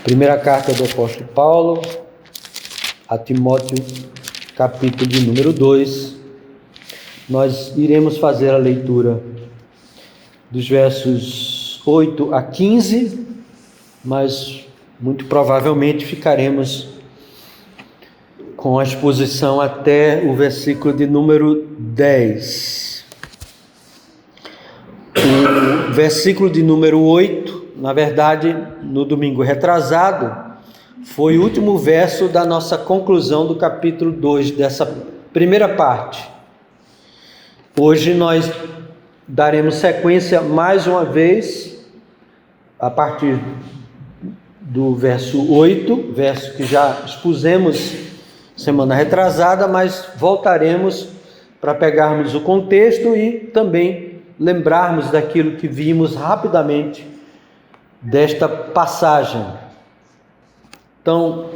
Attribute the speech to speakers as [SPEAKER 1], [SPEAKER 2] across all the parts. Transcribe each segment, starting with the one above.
[SPEAKER 1] Primeira carta do apóstolo Paulo a Timóteo, capítulo de número 2. Nós iremos fazer a leitura dos versos 8 a 15, mas muito provavelmente ficaremos com a exposição até o versículo de número 10. O versículo de número 8, na verdade, no domingo retrasado, foi o último verso da nossa conclusão do capítulo 2, dessa primeira parte. Hoje nós daremos sequência mais uma vez, a partir do verso 8, verso que já expusemos semana retrasada, mas voltaremos para pegarmos o contexto e também lembrarmos daquilo que vimos rapidamente desta passagem. Então,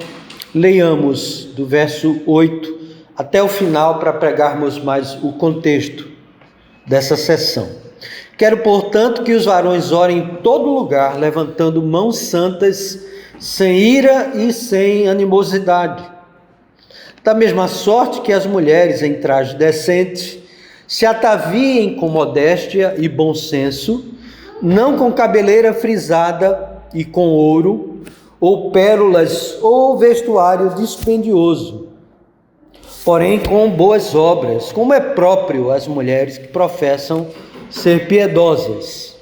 [SPEAKER 1] leiamos do verso 8 até o final para pegarmos mais o contexto dessa sessão. Quero, portanto, que os varões orem em todo lugar, levantando mãos santas, sem ira e sem animosidade. Da mesma sorte que as mulheres em traje decente se ataviem com modéstia e bom senso, não com cabeleira frisada e com ouro, ou pérolas, ou vestuário dispendioso, porém com boas obras, como é próprio às mulheres que professam ser piedosas.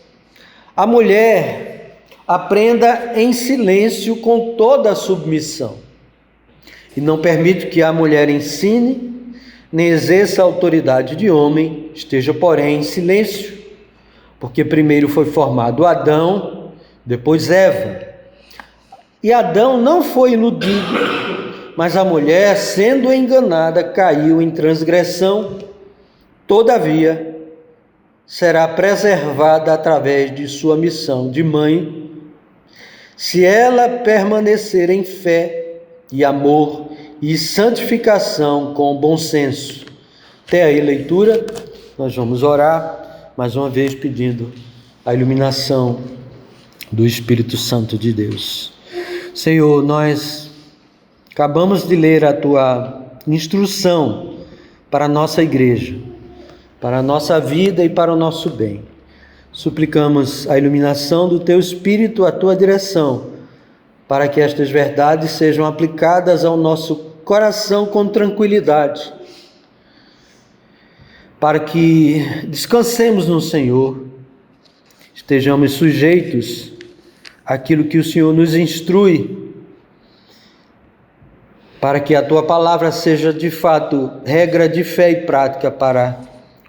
[SPEAKER 1] A mulher aprenda em silêncio com toda a submissão, e não permite que a mulher ensine, nem exerça a autoridade de homem, esteja, porém, em silêncio, porque primeiro foi formado Adão, depois Eva. E Adão não foi iludido, mas a mulher, sendo enganada, caiu em transgressão. Todavia, será preservada através de sua missão de mãe, se ela permanecer em fé e amor e santificação com bom senso. Até aí, leitura. Nós vamos orar, mais uma vez pedindo a iluminação do Espírito Santo de Deus. Senhor, nós acabamos de ler a Tua instrução para a nossa igreja, para a nossa vida e para o nosso bem. Suplicamos a iluminação do Teu Espírito, a Tua direção, para que estas verdades sejam aplicadas ao nosso coração com tranquilidade, para que descansemos no Senhor, estejamos sujeitos àquilo que o Senhor nos instrui, para que a Tua palavra seja de fato regra de fé e prática para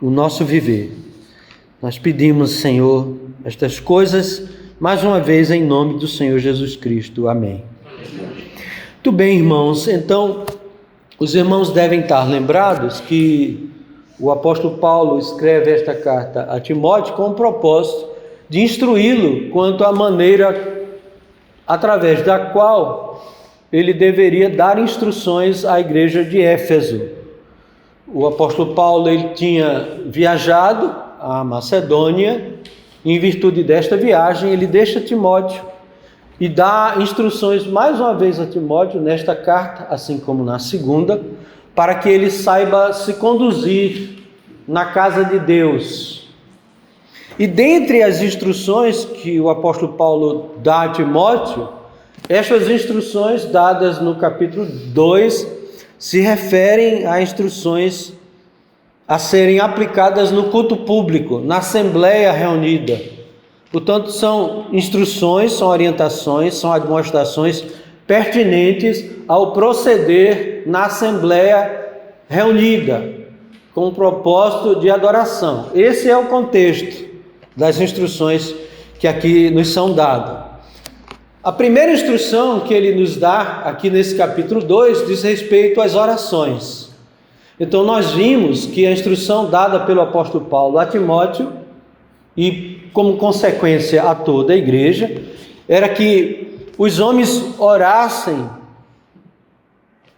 [SPEAKER 1] o nosso viver. Nós pedimos, Senhor, estas coisas mais uma vez em nome do Senhor Jesus Cristo. Amém. Muito bem, irmãos. Então, os irmãos devem estar lembrados que o apóstolo Paulo escreve esta carta a Timóteo com o propósito de instruí-lo quanto à maneira através da qual ele deveria dar instruções à igreja de Éfeso. O apóstolo Paulo ele tinha viajado à Macedônia. Em virtude desta viagem, ele deixa Timóteo e dá instruções mais uma vez a Timóteo nesta carta, assim como na segunda, para que ele saiba se conduzir na casa de Deus. E dentre as instruções que o apóstolo Paulo dá a Timóteo, estas instruções dadas no capítulo 2 se referem a instruções a serem aplicadas no culto público, na assembleia reunida. Portanto, são instruções, são orientações, são admoestações pertinentes ao proceder na assembleia reunida, com o propósito de adoração. Esse é o contexto das instruções que aqui nos são dadas. A primeira instrução que ele nos dá aqui nesse capítulo 2 diz respeito às orações. Então nós vimos que a instrução dada pelo apóstolo Paulo a Timóteo e como consequência a toda a igreja era que os homens orassem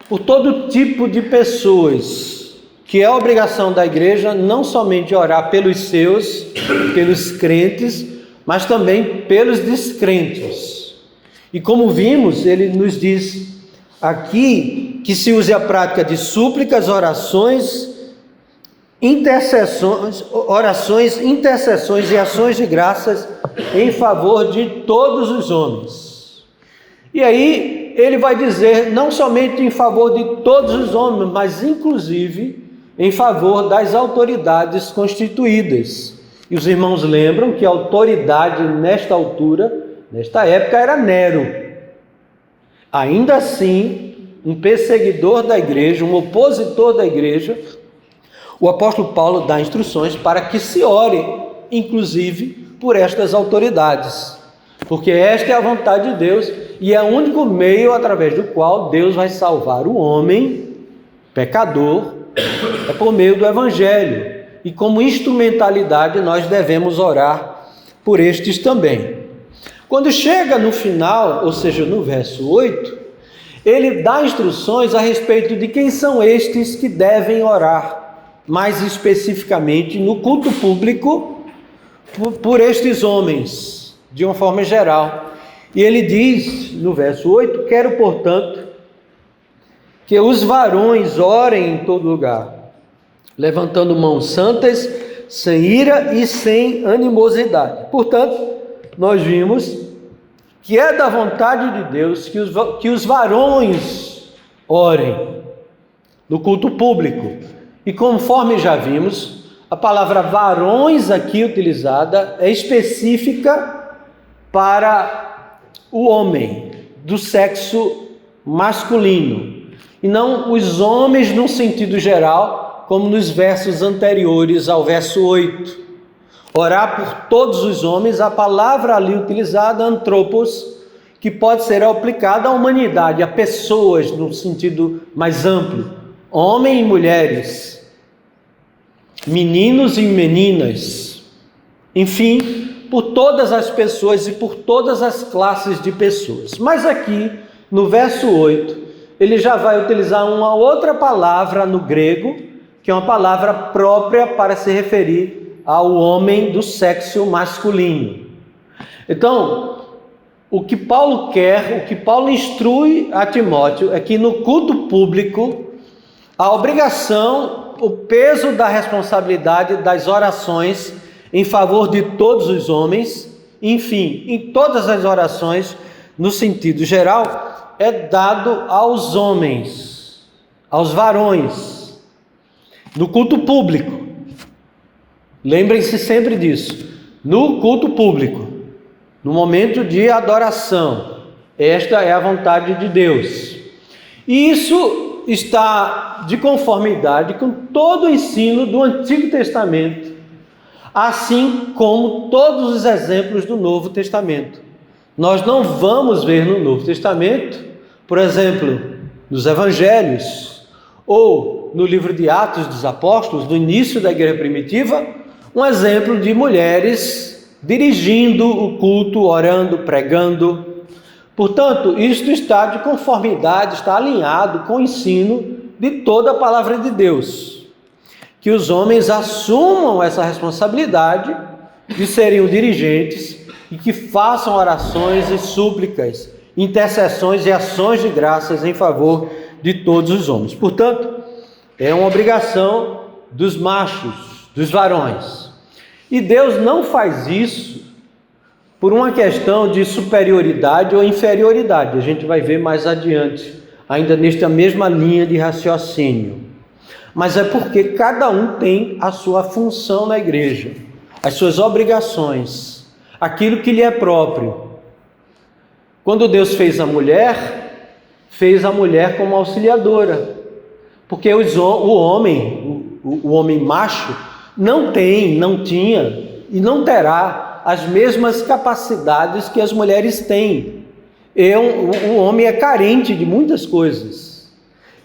[SPEAKER 1] por todo tipo de pessoas, que é a obrigação da igreja não somente orar pelos seus, pelos crentes, mas também pelos descrentes. E como vimos, ele nos diz aqui que se use a prática de súplicas, orações, intercessões e ações de graças em favor de todos os homens. E aí ele vai dizer não somente em favor de todos os homens, mas inclusive em favor das autoridades constituídas. E os irmãos lembram que a autoridade nesta altura, nesta época, era Nero. Ainda assim, um perseguidor da igreja, um opositor da igreja, o apóstolo Paulo dá instruções para que se ore, inclusive, por estas autoridades. Porque esta é a vontade de Deus e é o único meio através do qual Deus vai salvar o homem pecador, é por meio do Evangelho. E como instrumentalidade nós devemos orar por estes também. Quando chega no final, ou seja, no verso 8, ele dá instruções a respeito de quem são estes que devem orar, mais especificamente no culto público, por estes homens, de uma forma geral. E ele diz no verso 8: quero, portanto, que os varões orem em todo lugar, levantando mãos santas, sem ira e sem animosidade. Portanto, nós vimos que é da vontade de Deus que os varões orem no culto público. E conforme já vimos, a palavra varões aqui utilizada é específica para o homem do sexo masculino, e não os homens no sentido geral, como nos versos anteriores ao verso 8. Orar por todos os homens, a palavra ali utilizada, anthropos, que pode ser aplicada à humanidade, a pessoas no sentido mais amplo, homens e mulheres, meninos e meninas, enfim, por todas as pessoas e por todas as classes de pessoas. Mas aqui, no verso 8, ele já vai utilizar uma outra palavra no grego, que é uma palavra própria para se referir ao homem do sexo masculino. Então, o que Paulo quer, o que Paulo instrui a Timóteo é que no culto público, a obrigação, o peso da responsabilidade das orações em favor de todos os homens, enfim, em todas as orações, no sentido geral, é dado aos homens, aos varões, no culto público. Lembrem-se sempre disso. No culto público, no momento de adoração, esta é a vontade de Deus. E isso está de conformidade com todo o ensino do Antigo Testamento, assim como todos os exemplos do Novo Testamento. Nós não vamos ver no Novo Testamento, por exemplo, nos Evangelhos, ou no livro de Atos dos Apóstolos, no início da igreja primitiva, um exemplo de mulheres dirigindo o culto, orando, pregando. Portanto, isto está de conformidade, está alinhado com o ensino de toda a palavra de Deus. Que os homens assumam essa responsabilidade de serem os dirigentes e que façam orações e súplicas, intercessões e ações de graças em favor de todos os homens. Portanto, é uma obrigação dos machos, dos varões. E Deus não faz isso por uma questão de superioridade ou inferioridade. A gente vai ver mais adiante, ainda nesta mesma linha de raciocínio. Mas é porque cada um tem a sua função na igreja, as suas obrigações, aquilo que lhe é próprio. Quando Deus fez a mulher como auxiliadora, porque o homem macho não tinha e não terá as mesmas capacidades que as mulheres têm. O homem é carente de muitas coisas.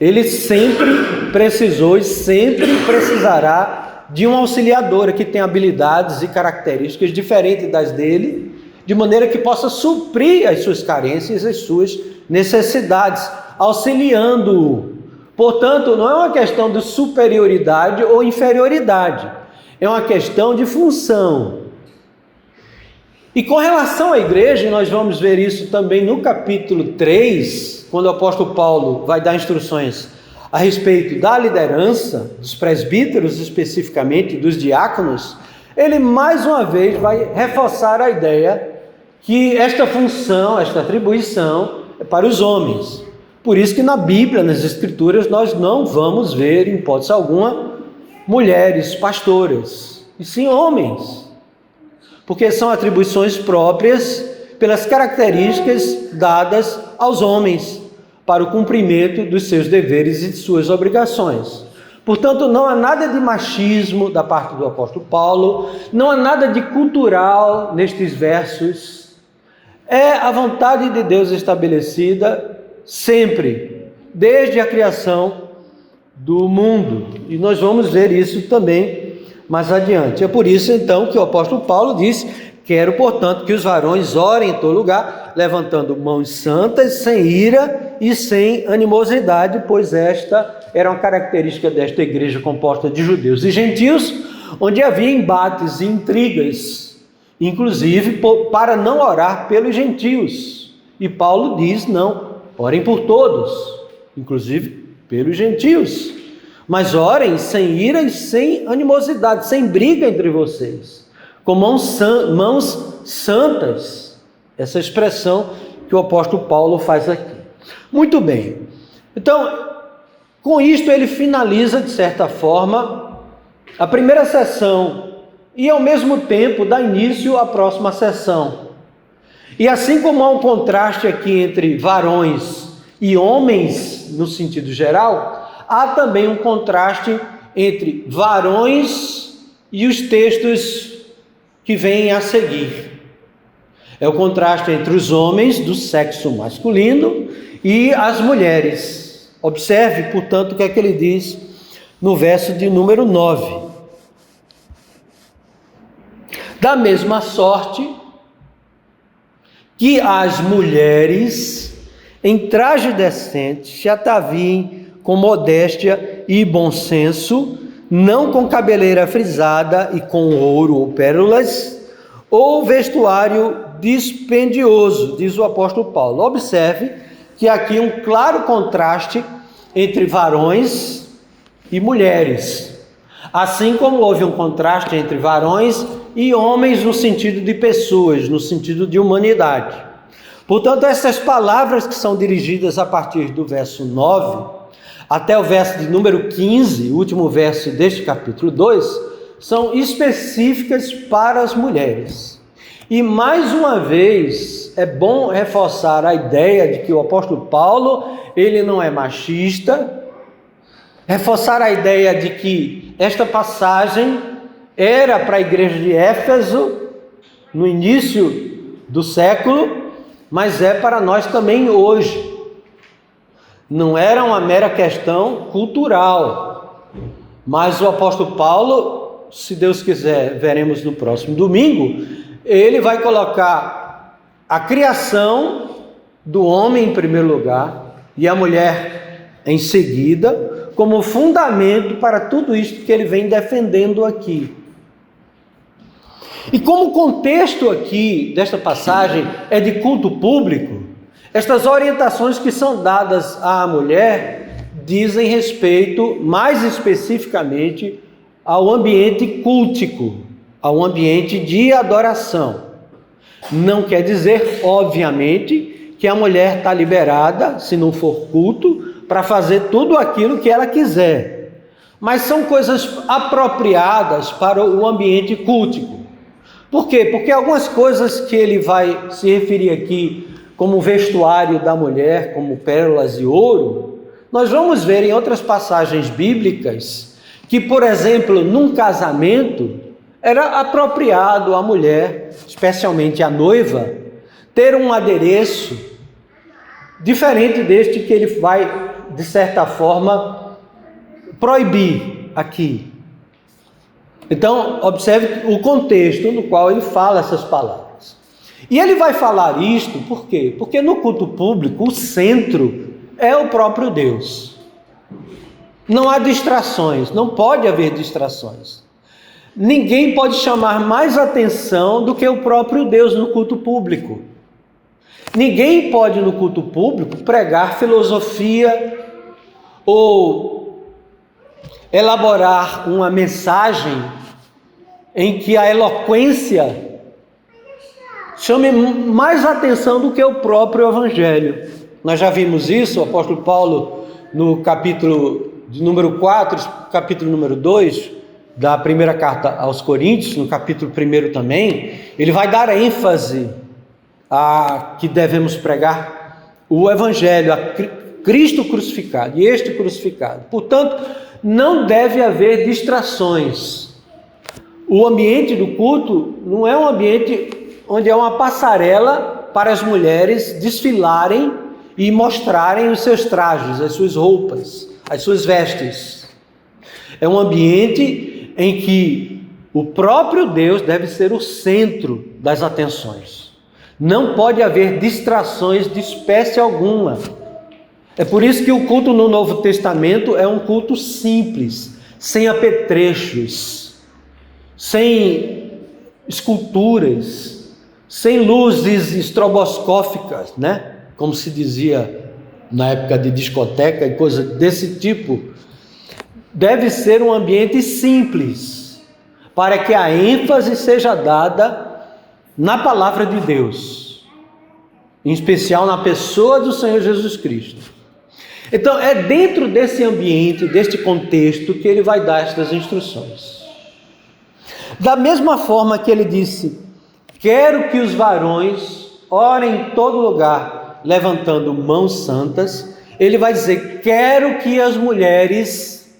[SPEAKER 1] Ele sempre precisou e sempre precisará de uma auxiliadora que tenha habilidades e características diferentes das dele, de maneira que possa suprir as suas carências e as suas necessidades, auxiliando-o. Portanto, não é uma questão de superioridade ou inferioridade, é uma questão de função. E com relação à igreja, nós vamos ver isso também no capítulo 3, quando o apóstolo Paulo vai dar instruções a respeito da liderança, dos presbíteros especificamente, dos diáconos. Ele mais uma vez vai reforçar a ideia que esta função, esta atribuição é para os homens. Por isso que na Bíblia, nas Escrituras, nós não vamos ver, em hipótese alguma, mulheres pastoras, e sim homens. Porque são atribuições próprias pelas características dadas aos homens para o cumprimento dos seus deveres e de suas obrigações. Portanto, não há nada de machismo da parte do apóstolo Paulo, não há nada de cultural nestes versos. É a vontade de Deus estabelecida sempre, desde a criação do mundo. E nós vamos ver isso também mais adiante. É por isso, então, que o apóstolo Paulo diz: quero, portanto, que os varões orem em todo lugar, levantando mãos santas, sem ira e sem animosidade, pois esta era uma característica desta igreja composta de judeus e gentios, onde havia embates e intrigas, inclusive para não orar pelos gentios. E Paulo diz: não, orem por todos, inclusive pelos gentios, mas orem sem ira e sem animosidade, sem briga entre vocês, com mãos santas. Essa expressão que o apóstolo Paulo faz aqui. Muito bem. Então, com isto ele finaliza, de certa forma, a primeira sessão e, ao mesmo tempo, dá início à próxima sessão. E assim como há um contraste aqui entre varões e homens, no sentido geral, há também um contraste entre varões e os textos que vêm a seguir. É o contraste entre os homens do sexo masculino e as mulheres. Observe, portanto, o que é que ele diz no verso de número 9. Da mesma sorte que as mulheres em traje decente se ataviem com modéstia e bom senso, não com cabeleira frisada e com ouro ou pérolas, ou vestuário dispendioso, diz o apóstolo Paulo. Observe que aqui um claro contraste entre varões e mulheres, assim como houve um contraste entre varões e homens no sentido de pessoas, no sentido de humanidade. Portanto, essas palavras que são dirigidas a partir do verso 9 até o verso de número 15, o último verso deste capítulo 2, são específicas para as mulheres. E mais uma vez, é bom reforçar a ideia de que o apóstolo Paulo, ele não é machista, reforçar a ideia de que esta passagem era para a igreja de Éfeso, no início do século, mas é para nós também hoje. Não era uma mera questão cultural, mas o apóstolo Paulo, se Deus quiser, veremos no próximo domingo, ele vai colocar a criação do homem em primeiro lugar e a mulher em seguida, como fundamento para tudo isto que ele vem defendendo aqui. E como o contexto aqui desta passagem é de culto público, estas orientações que são dadas à mulher dizem respeito mais especificamente ao ambiente cultico, ao ambiente de adoração. Não quer dizer, obviamente, que a mulher está liberada, se não for culto, para fazer tudo aquilo que ela quiser. Mas são coisas apropriadas para o ambiente cultico. Por quê? Porque algumas coisas que ele vai se referir aqui, como o vestuário da mulher, como pérolas e ouro, nós vamos ver em outras passagens bíblicas que, por exemplo, num casamento, era apropriado à mulher, especialmente à noiva, ter um adereço diferente deste que ele vai, de certa forma, proibir aqui. Então, observe o contexto no qual ele fala essas palavras. E ele vai falar isto, por quê? Porque no culto público, o centro é o próprio Deus. Não há distrações, não pode haver distrações. Ninguém pode chamar mais atenção do que o próprio Deus no culto público. Ninguém pode no culto público pregar filosofia ou elaborar uma mensagem em que a eloquência chame mais atenção do que o próprio Evangelho. Nós já vimos isso, o apóstolo Paulo, no capítulo de número 4, capítulo número 2, da primeira carta aos Coríntios, no capítulo 1 também, ele vai dar ênfase a que devemos pregar o Evangelho, a Cristo crucificado, e este crucificado. Portanto, não deve haver distrações. O ambiente do culto não é um ambiente onde é uma passarela para as mulheres desfilarem e mostrarem os seus trajes, as suas roupas, as suas vestes. É um ambiente em que o próprio Deus deve ser o centro das atenções. Não pode haver distrações de espécie alguma. É por isso que o culto no Novo Testamento é um culto simples, sem apetrechos, sem esculturas, sem luzes estroboscópicas, né? Como se dizia na época de discoteca e coisa desse tipo. Deve ser um ambiente simples, para que a ênfase seja dada na palavra de Deus, em especial na pessoa do Senhor Jesus Cristo. Então, é dentro desse ambiente, deste contexto, que ele vai dar estas instruções. Da mesma forma que ele disse: quero que os varões orem em todo lugar, levantando mãos santas, ele vai dizer: quero que as mulheres,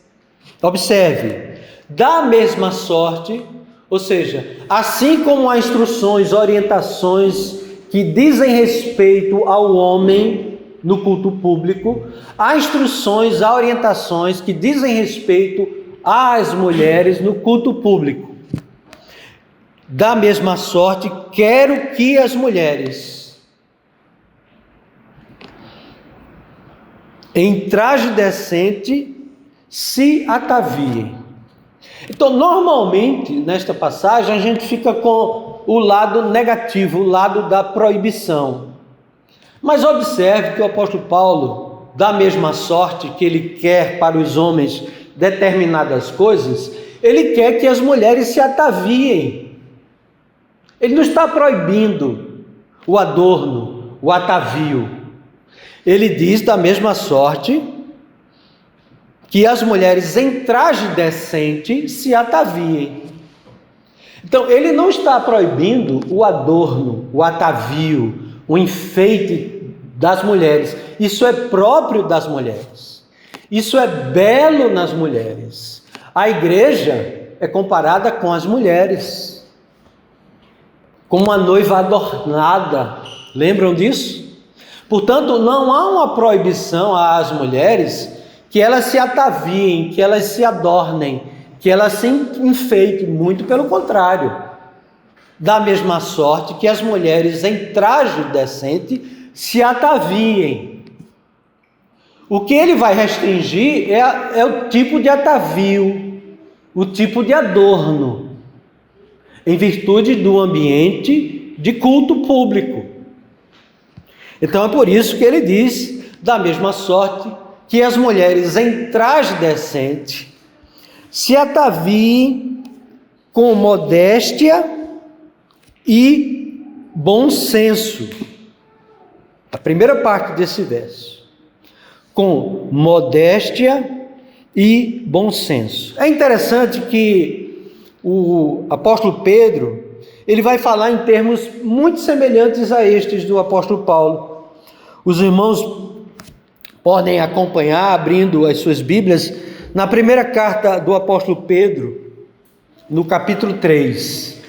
[SPEAKER 1] observe, da mesma sorte, ou seja, assim como há instruções, orientações que dizem respeito ao homem no culto público, há instruções, há orientações que dizem respeito às mulheres no culto público. Da mesma sorte, quero que as mulheres, em traje decente, se ataviem. Então, normalmente, nesta passagem, a gente fica com o lado negativo, o lado da proibição. Mas observe que o apóstolo Paulo, da mesma sorte que ele quer para os homens determinadas coisas, ele quer que as mulheres se ataviem. Ele não está proibindo o adorno, o atavio. Ele diz da mesma sorte que as mulheres em traje decente se ataviem. Então, ele não está proibindo o adorno, o atavio, o enfeite das mulheres. Isso é próprio das mulheres. Isso é belo nas mulheres. A igreja é comparada com as mulheres, como uma noiva adornada. Lembram disso? Portanto, não há uma proibição às mulheres que elas se ataviem, que elas se adornem, que elas se enfeitem. Muito pelo contrário. Da mesma sorte que as mulheres em traje decente se ataviem. O que ele vai restringir é o tipo de atavio, o tipo de adorno, em virtude do ambiente de culto público. Então é por isso que ele diz, da mesma sorte, que as mulheres em traje decente se ataviem com modéstia e bom senso. A primeira parte desse verso. Com modéstia e bom senso. É interessante que o apóstolo Pedro, ele vai falar em termos muito semelhantes a estes do apóstolo Paulo. Os irmãos podem acompanhar, abrindo as suas Bíblias, na primeira carta do apóstolo Pedro, no capítulo 3.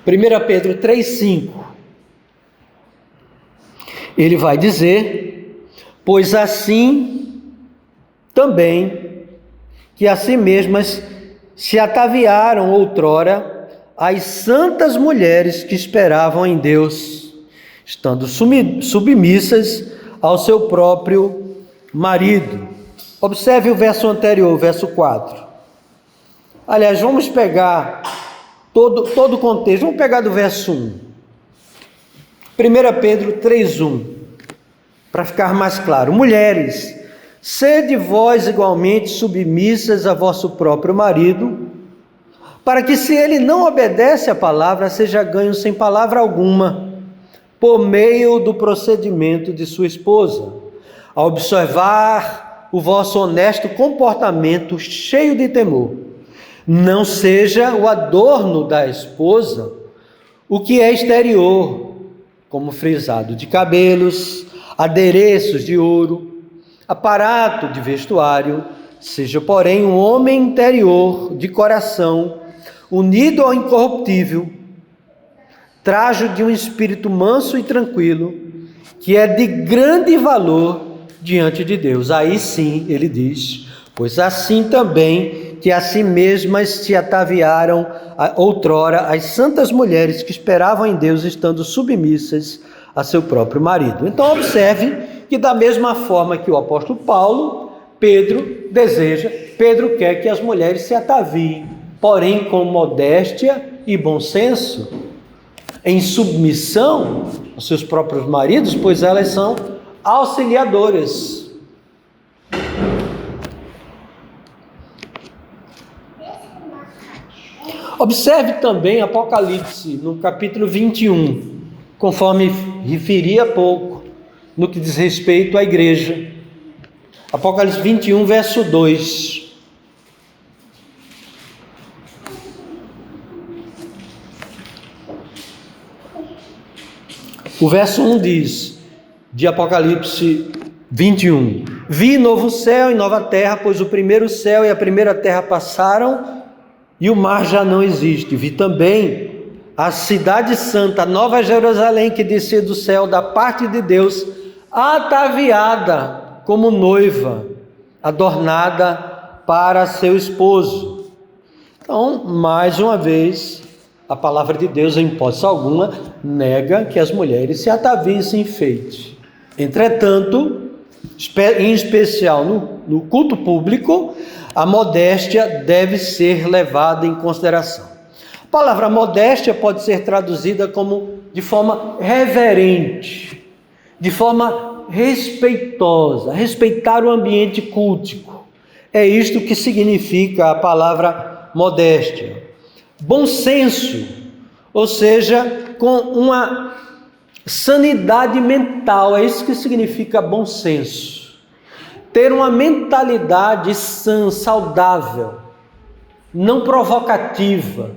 [SPEAKER 1] Primeira Pedro 3:5. Ele vai dizer: pois assim também que a si mesmas se ataviaram outrora as santas mulheres que esperavam em Deus, estando submissas ao seu próprio marido. Observe o verso anterior, o verso 4. Aliás, vamos pegar todo o contexto. Vamos pegar do verso 1. 1 Pedro 3:1, para ficar mais claro. Mulheres, sede vós igualmente submissas a vosso próprio marido, para que, se ele não obedece à palavra, seja ganho sem palavra alguma, por meio do procedimento de sua esposa, a observar o vosso honesto comportamento cheio de temor. Não seja o adorno da esposa o que é exterior, como frisado de cabelos, adereços de ouro, aparato de vestuário, seja, porém, um homem interior, de coração, unido ao incorruptível, trajo de um espírito manso e tranquilo, que é de grande valor diante de Deus. Aí sim, ele diz, pois assim também que a si mesmas se ataviaram outrora as santas mulheres que esperavam em Deus, estando submissas a seu próprio marido. Então observe que, da mesma forma que o apóstolo Paulo, Pedro quer que as mulheres se ataviem, porém com modéstia e bom senso, em submissão aos seus próprios maridos, pois elas são auxiliadoras. Observe também Apocalipse, no capítulo 21, conforme referi há pouco, no que diz respeito à igreja. Apocalipse 21, verso 2. O verso 1 diz, de Apocalipse 21, vi novo céu e nova terra, pois o primeiro céu e a primeira terra passaram, e o mar já não existe. Vi também a cidade santa, a Nova Jerusalém, que descia do céu da parte de Deus, ataviada como noiva, adornada para seu esposo. Então, mais uma vez, a palavra de Deus, em hipótese alguma, nega que as mulheres se ataviem sem enfeite. Entretanto, em especial no culto público, a modéstia deve ser levada em consideração. A palavra modéstia pode ser traduzida como de forma reverente, de forma respeitosa, respeitar o ambiente cultico. É isto que significa a palavra modéstia. Bom senso, ou seja, com uma sanidade mental, é isso que significa bom senso. Ter uma mentalidade sã, saudável, não provocativa.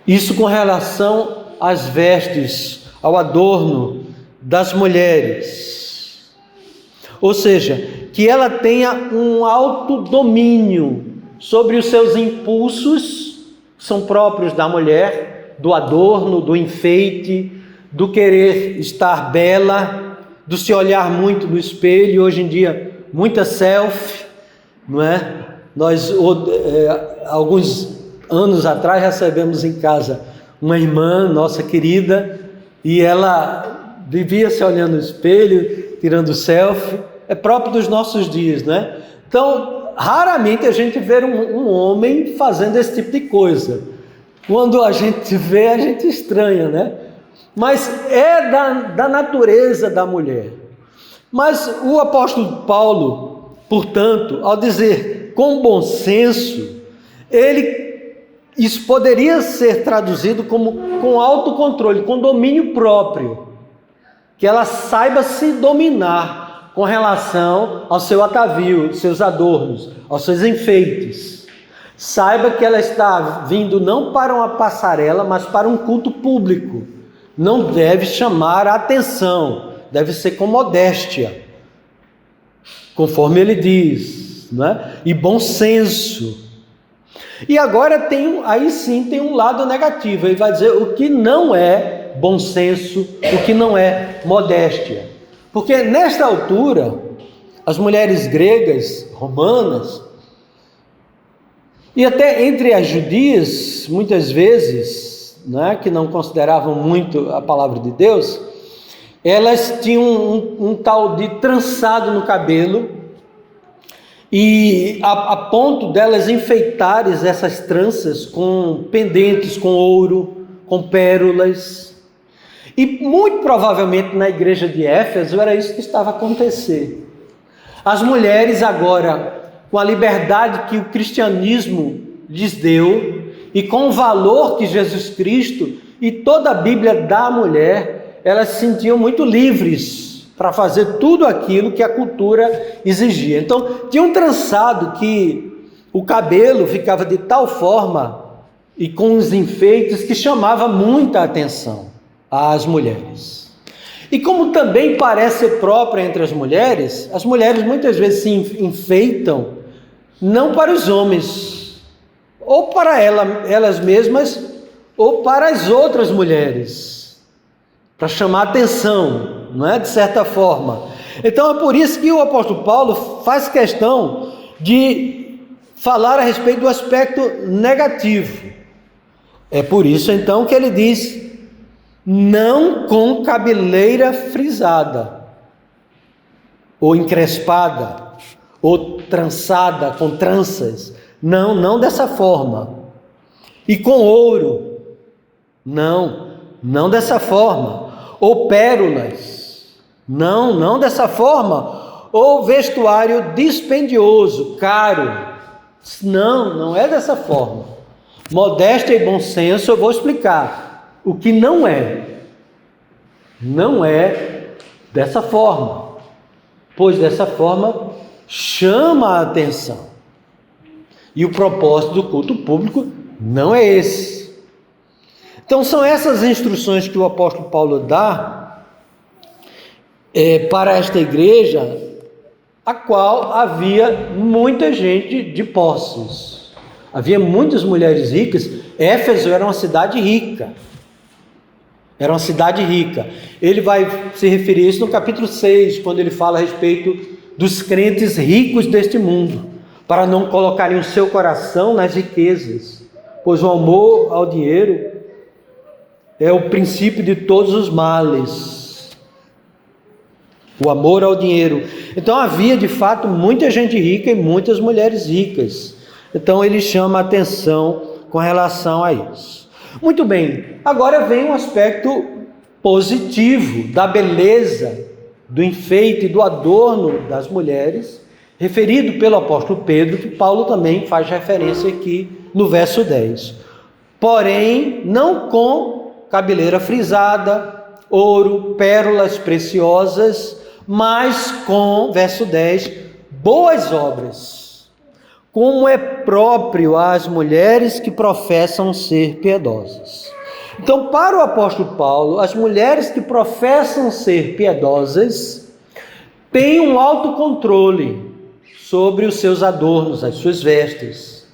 [SPEAKER 1] Isso com relação às vestes, ao adorno das mulheres. Ou seja, que ela tenha um autodomínio sobre os seus impulsos, que são próprios da mulher, do adorno, do enfeite, do querer estar bela, do se olhar muito no espelho. Hoje em dia, muita selfie, não é? Nós, alguns anos atrás, recebemos em casa uma irmã, nossa querida, e ela vivia se olhando no espelho, tirando selfie. É próprio dos nossos dias, né? Então, raramente a gente vê um homem fazendo esse tipo de coisa. Quando a gente vê, a gente estranha, né? Mas é da natureza da mulher. Mas o apóstolo Paulo, portanto, ao dizer com bom senso, isso poderia ser traduzido como com autocontrole, com domínio próprio, que ela saiba se dominar com relação ao seu atavio, seus adornos, aos seus enfeites. Saiba que ela está vindo não para uma passarela, mas para um culto público. Não deve chamar a atenção, deve ser com modéstia, conforme ele diz, né? E bom senso. E agora aí sim tem um lado negativo, ele vai dizer o que não é bom senso, o que não é modéstia. Porque nesta altura, as mulheres gregas, romanas, e até entre as judias, muitas vezes, né, que não consideravam muito a palavra de Deus, elas tinham um tal de trançado no cabelo, e a ponto delas enfeitarem essas tranças com pendentes, com ouro, com pérolas. E muito provavelmente na igreja de Éfeso era isso que estava acontecendo. As mulheres agora, com a liberdade que o cristianismo lhes deu e com o valor que Jesus Cristo e toda a Bíblia dá à mulher, elas se sentiam muito livres para fazer tudo aquilo que a cultura exigia. Então, tinha um trançado que o cabelo ficava de tal forma e com os enfeites que chamava muita atenção às mulheres. E como também parece ser própria entre as mulheres muitas vezes se enfeitam não para os homens, ou para elas mesmas, ou para as outras mulheres, para chamar atenção, não é? De certa forma. Então é por isso que o apóstolo Paulo faz questão de falar a respeito do aspecto negativo. É por isso então que ele diz: não com cabeleira frisada, ou encrespada, ou trançada, com tranças. Não dessa forma. E com ouro. Não dessa forma. Ou pérolas. Não dessa forma. Ou vestuário dispendioso, caro. Não é dessa forma. Modéstia e bom senso, eu vou explicar. O que não é dessa forma, pois dessa forma chama a atenção. E o propósito do culto público não é esse. Então são essas instruções que o apóstolo Paulo dá para esta igreja, a qual havia muita gente de posses. Havia muitas mulheres ricas. Éfeso era uma cidade rica. Ele vai se referir a isso no capítulo 6, quando ele fala a respeito dos crentes ricos deste mundo, para não colocarem o seu coração nas riquezas, pois o amor ao dinheiro é o princípio de todos os males. O amor ao dinheiro. Então havia de fato muita gente rica e muitas mulheres ricas. Então ele chama a atenção com relação a isso. Muito bem, agora vem um aspecto positivo da beleza, do enfeite e do adorno das mulheres, referido pelo apóstolo Pedro, que Paulo também faz referência aqui no verso 10. Porém, não com cabeleira frisada, ouro, pérolas preciosas, mas com, verso 10, boas obras, como é próprio às mulheres que professam ser piedosas. Então, para o apóstolo Paulo, as mulheres que professam ser piedosas têm um autocontrole sobre os seus adornos, as suas vestes.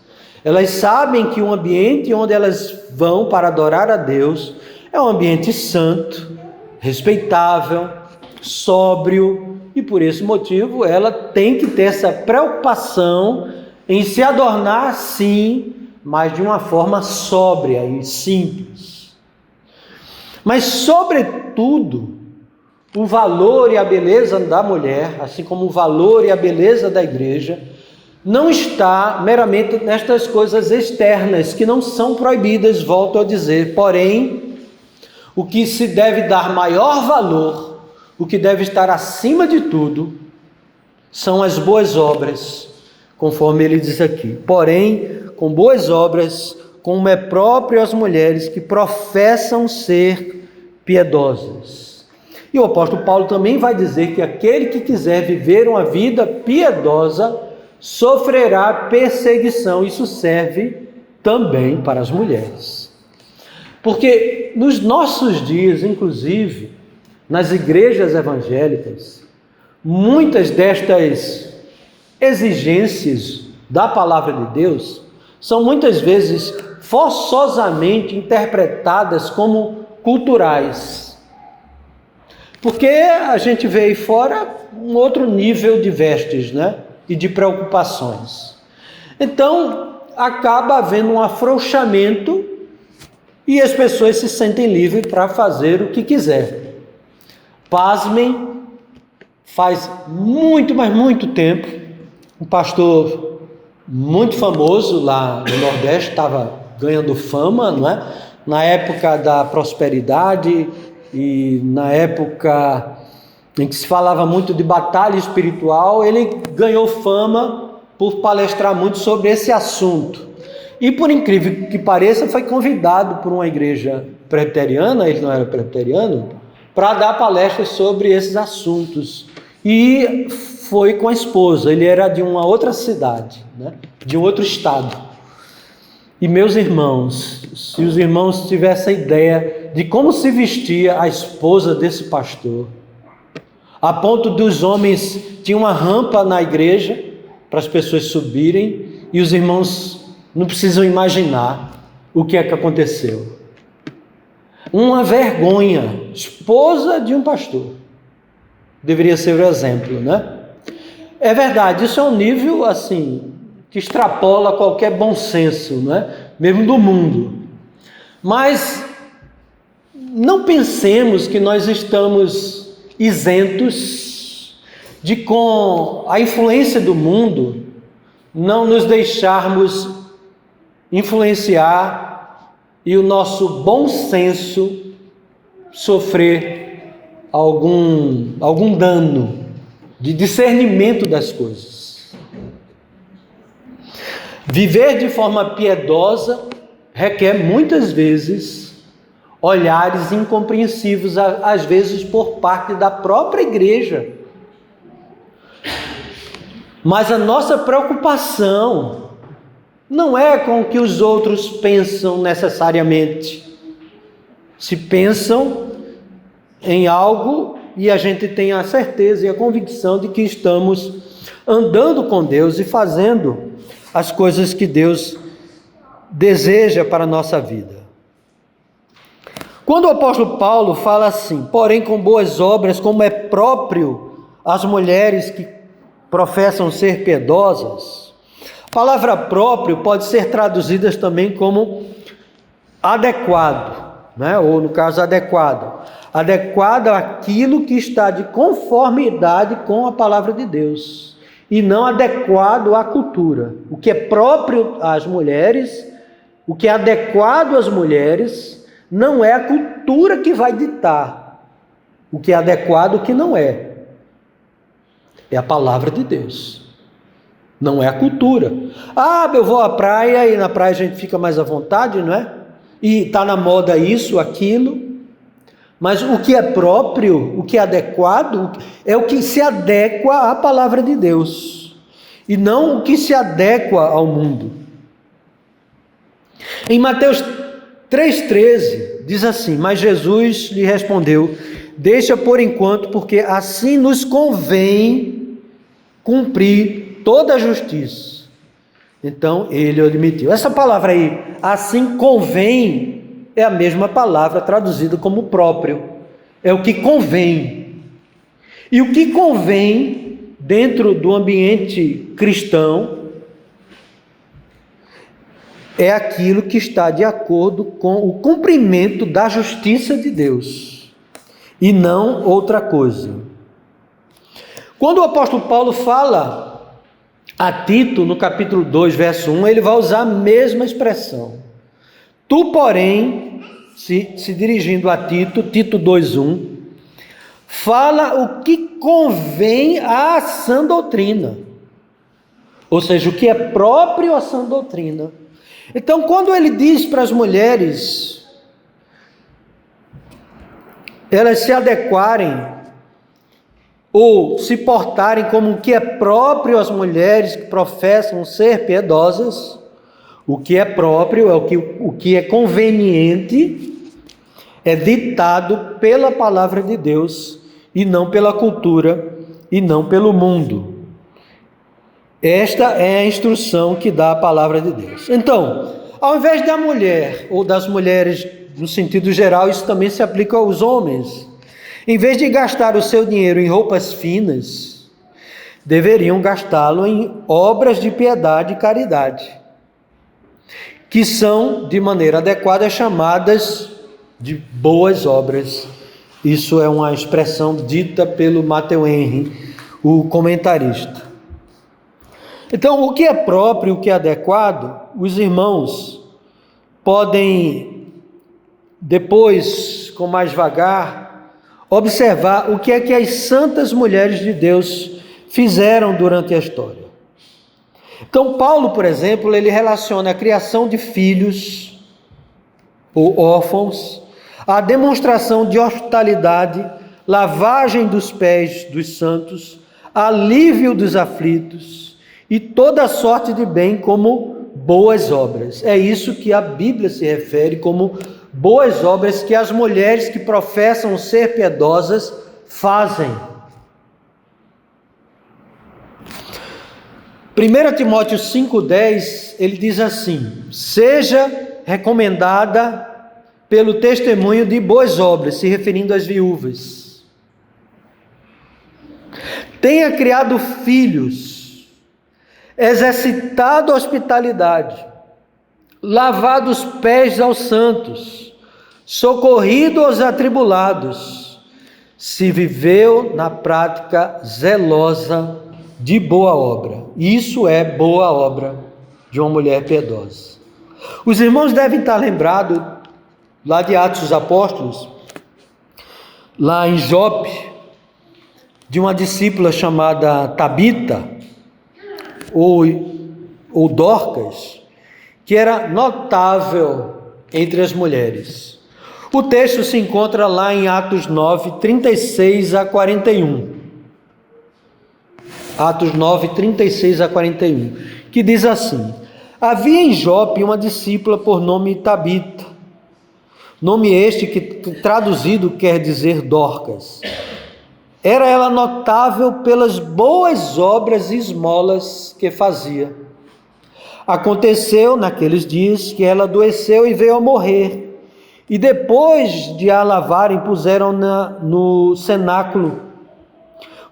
[SPEAKER 1] Elas sabem que o ambiente onde elas vão para adorar a Deus é um ambiente santo, respeitável, sóbrio, e por esse motivo ela tem que ter essa preocupação em se adornar, sim, mas de uma forma sóbria e simples. Mas, sobretudo, o valor e a beleza da mulher, assim como o valor e a beleza da igreja, não está meramente nestas coisas externas, que não são proibidas, volto a dizer. Porém, o que se deve dar maior valor, o que deve estar acima de tudo, são as boas obras, conforme ele diz aqui. Porém, com boas obras, como é próprio às mulheres que professam ser piedosas. E o apóstolo Paulo também vai dizer que aquele que quiser viver uma vida piedosa sofrerá perseguição. Isso serve também para as mulheres. Porque nos nossos dias, inclusive, nas igrejas evangélicas, muitas destas exigências da palavra de Deus são muitas vezes forçosamente interpretadas como culturais. Porque a gente vê aí fora um outro nível de vestes, né? E de preocupações. Então, acaba havendo um afrouxamento e as pessoas se sentem livres para fazer o que quiser. Pasmem, faz muito, mas muito tempo, um pastor muito famoso lá no Nordeste, estava ganhando fama, não é? Na época da prosperidade e na época em que se falava muito de batalha espiritual, ele ganhou fama por palestrar muito sobre esse assunto. E por incrível que pareça, foi convidado por uma igreja presbiteriana, ele não era presbiteriano, para dar palestras sobre esses assuntos. E foi com a esposa, ele era de uma outra cidade, né? De um outro estado. E meus irmãos, se os irmãos tivessem ideia de como se vestia a esposa desse pastor, a ponto dos homens, tinha uma rampa na igreja para as pessoas subirem, e os irmãos não precisam imaginar o que é que aconteceu. Uma vergonha, esposa de um pastor. Deveria ser o exemplo, né? É verdade, isso é um nível assim, que extrapola qualquer bom senso, né? Mesmo do mundo. Mas não pensemos que nós estamos isentos de, com a influência do mundo, não nos deixarmos influenciar e o nosso bom senso sofrer algum dano de discernimento das coisas. Viver de forma piedosa requer muitas vezes olhares incompreensivos, às vezes por parte da própria igreja. Mas a nossa preocupação não é com o que os outros pensam necessariamente. Se pensam em algo e a gente tem a certeza e a convicção de que estamos andando com Deus e fazendo as coisas que Deus deseja para a nossa vida. Quando o apóstolo Paulo fala assim, porém com boas obras, como é próprio às mulheres que professam ser piedosas, a palavra próprio pode ser traduzida também como adequado, né? Ou no caso adequado. Adequado àquilo que está de conformidade com a palavra de Deus. E não adequado à cultura. O que é próprio às mulheres, o que é adequado às mulheres, não é a cultura que vai ditar o que é adequado e o que não é. É a palavra de Deus. Não é a cultura. Ah, eu vou à praia e na praia a gente fica mais à vontade, não é? E está na moda isso, aquilo. Mas o que é próprio, o que é adequado, é o que se adequa à palavra de Deus. E não o que se adequa ao mundo. Em Mateus 3,13 diz assim, mas Jesus lhe respondeu, deixa por enquanto, porque assim nos convém cumprir toda a justiça. Então ele admitiu. Essa palavra aí, assim convém, é a mesma palavra traduzida como próprio. É o que convém. E o que convém dentro do ambiente cristão é aquilo que está de acordo com o cumprimento da justiça de Deus. E não outra coisa. Quando o apóstolo Paulo fala a Tito, no capítulo 2, verso 1, ele vai usar a mesma expressão. Tu, porém, se dirigindo a Tito, Tito 2:1, fala o que convém à sã doutrina. Ou seja, o que é próprio à sã doutrina. Então, quando ele diz para as mulheres elas se adequarem ou se portarem como o que é próprio às mulheres que professam ser piedosas, o que é próprio é o que é conveniente, é ditado pela palavra de Deus e não pela cultura e não pelo mundo. Esta é a instrução que dá a palavra de Deus. Então, ao invés da mulher ou das mulheres no sentido geral, isso também se aplica aos homens. Em vez de gastar o seu dinheiro em roupas finas, deveriam gastá-lo em obras de piedade e caridade, que são, de maneira adequada, chamadas de boas obras. Isso é uma expressão dita pelo Matthew Henry, o comentarista. Então, o que é próprio, o que é adequado, os irmãos podem, depois, com mais vagar, observar o que é que as santas mulheres de Deus fizeram durante a história. Então, Paulo, por exemplo, ele relaciona a criação de filhos ou órfãos, a demonstração de hospitalidade, lavagem dos pés dos santos, alívio dos aflitos e toda sorte de bem como boas obras. É isso que a Bíblia se refere como boas obras que as mulheres que professam ser piedosas fazem. 1 Timóteo 5,10, ele diz assim: seja recomendada pelo testemunho de boas obras, se referindo às viúvas. Tenha criado filhos, exercitado a hospitalidade, lavado os pés aos santos, socorrido aos atribulados, se viveu na prática zelosa de boa obra. Isso é boa obra de uma mulher piedosa. Os irmãos devem estar lembrados, lá de Atos dos Apóstolos, lá em Jope, de uma discípula chamada Tabita, ou Dorcas, que era notável entre as mulheres. O texto se encontra lá em Atos 9, 36 a 41. Atos 9, 36 a 41, que diz assim: havia em Jope uma discípula por nome Tabita, nome este que traduzido quer dizer Dorcas. Era ela notável pelas boas obras e esmolas que fazia. Aconteceu naqueles dias que ela adoeceu e veio a morrer, e depois de a lavarem puseram-na no cenáculo.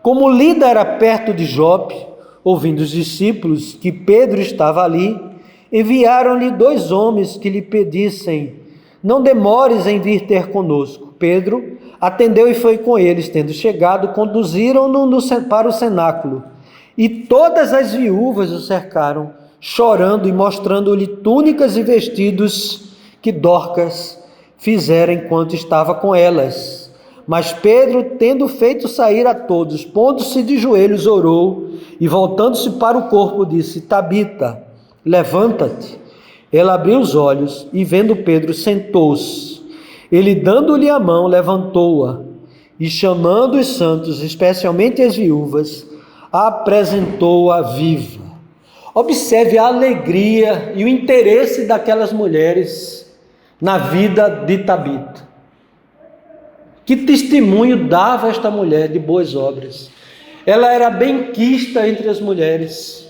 [SPEAKER 1] Como Lida era perto de Jope, ouvindo os discípulos que Pedro estava ali, enviaram-lhe 2 homens que lhe pedissem: não demores em vir ter conosco. Pedro atendeu e foi com eles. Tendo chegado, conduziram-no para o cenáculo. E todas as viúvas o cercaram, chorando e mostrando-lhe túnicas e vestidos que Dorcas fizera enquanto estava com elas. Mas Pedro, tendo feito sair a todos, pondo-se de joelhos, orou e, voltando-se para o corpo, disse: Tabita, levanta-te. Ela abriu os olhos e, vendo Pedro, sentou-se. Ele, dando-lhe a mão, levantou-a e, chamando os santos, especialmente as viúvas, apresentou-a viva. Observe a alegria e o interesse daquelas mulheres na vida de Tabita. Que testemunho dava esta mulher de boas obras? Ela era benquista entre as mulheres,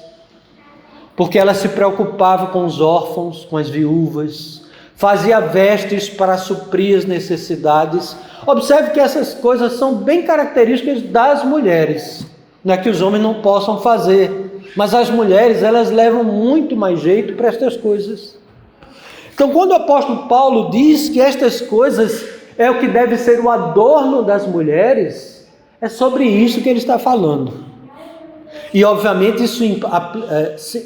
[SPEAKER 1] porque ela se preocupava com os órfãos, com as viúvas, fazia vestes para suprir as necessidades. Observe que essas coisas são bem características das mulheres, não é que os homens não possam fazer, mas as mulheres, elas levam muito mais jeito para estas coisas. Então, quando o apóstolo Paulo diz que estas coisas é o que deve ser o adorno das mulheres, é sobre isso que ele está falando. E obviamente isso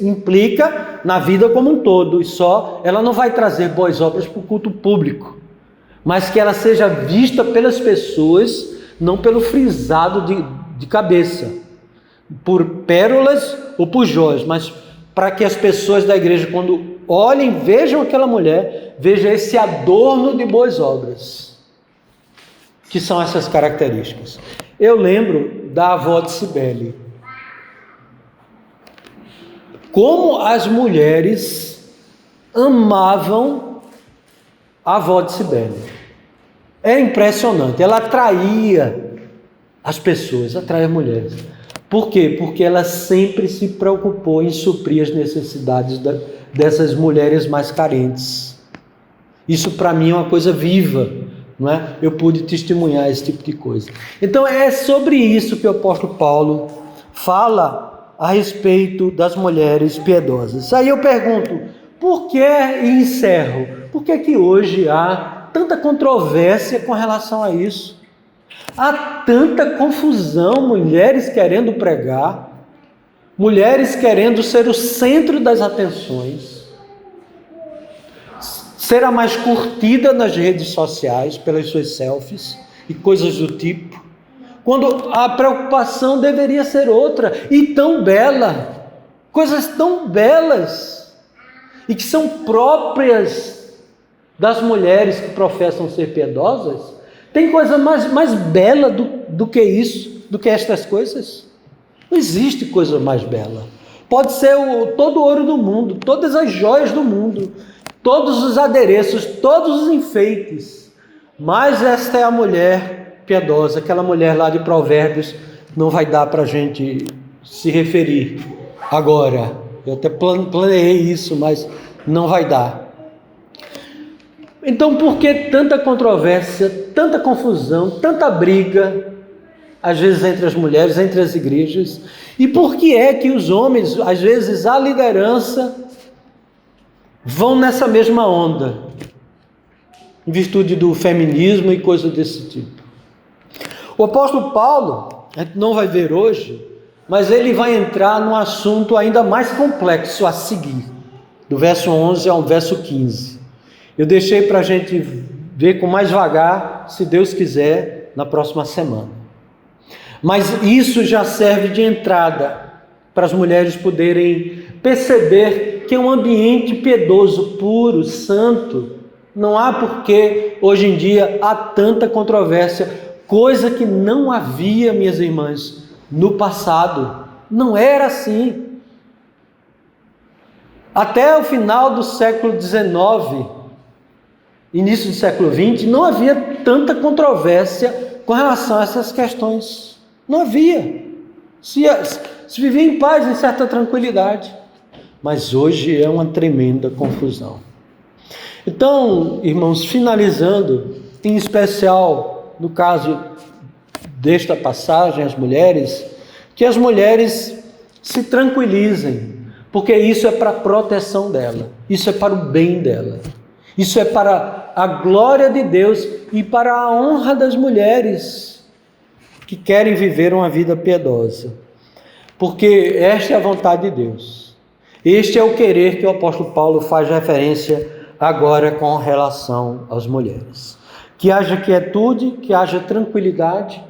[SPEAKER 1] implica na vida como um todo, e só ela não vai trazer boas obras para o culto público, mas que ela seja vista pelas pessoas, não pelo frisado de cabeça, por pérolas ou por joias, mas para que as pessoas da igreja, quando olhem, vejam aquela mulher, vejam esse adorno de boas obras, que são essas características. Eu lembro da avó de Cibele. Como as mulheres amavam a avó de Cibele. É impressionante. Ela atraía as pessoas, atraía as mulheres. Por quê? Porque ela sempre se preocupou em suprir as necessidades dessas mulheres mais carentes. Isso para mim é uma coisa viva, não é? Eu pude testemunhar esse tipo de coisa. Então é sobre isso que o apóstolo Paulo fala a respeito das mulheres piedosas. Aí eu pergunto, por que, e encerro, por que que hoje há tanta controvérsia com relação a isso? Há tanta confusão, mulheres querendo pregar, mulheres querendo ser o centro das atenções, ser a mais curtida nas redes sociais pelas suas selfies e coisas do tipo, quando a preocupação deveria ser outra, e tão bela, coisas tão belas, e que são próprias das mulheres que professam ser piedosas. Tem coisa mais bela do que isso, do que estas coisas? Não existe coisa mais bela. Pode ser todo o ouro do mundo, todas as joias do mundo, todos os adereços, todos os enfeites, mas esta é a mulher piedosa, aquela mulher lá de Provérbios, não vai dar para a gente se referir agora. Eu até planejei isso, mas não vai dar. Então, por que tanta controvérsia, tanta confusão, tanta briga, às vezes entre as mulheres, entre as igrejas? E por que é que os homens, às vezes a liderança, vão nessa mesma onda, em virtude do feminismo e coisas desse tipo? O apóstolo Paulo, a gente não vai ver hoje, mas ele vai entrar num assunto ainda mais complexo a seguir, do verso 11 ao verso 15. Eu deixei para a gente ver com mais vagar, se Deus quiser, na próxima semana. Mas isso já serve de entrada para as mulheres poderem perceber que é um ambiente piedoso, puro, santo. Não há porquê, hoje em dia, há tanta controvérsia, coisa que não havia, minhas irmãs, no passado. Não era assim. Até o final do século XIX, início do século XX, não havia tanta controvérsia com relação a essas questões. Não havia. Se vivia em paz, em certa tranquilidade. Mas hoje é uma tremenda confusão. Então, irmãos, finalizando, em especial no caso desta passagem, as mulheres, que as mulheres se tranquilizem, porque isso é para a proteção dela, isso é para o bem dela, isso é para a glória de Deus e para a honra das mulheres que querem viver uma vida piedosa, porque esta é a vontade de Deus. Este é o querer que o apóstolo Paulo faz referência agora com relação às mulheres. Que haja quietude, que haja tranquilidade,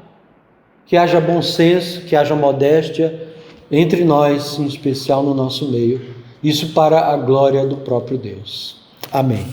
[SPEAKER 1] que haja bom senso, que haja modéstia entre nós, em especial no nosso meio. Isso para a glória do próprio Deus. Amém.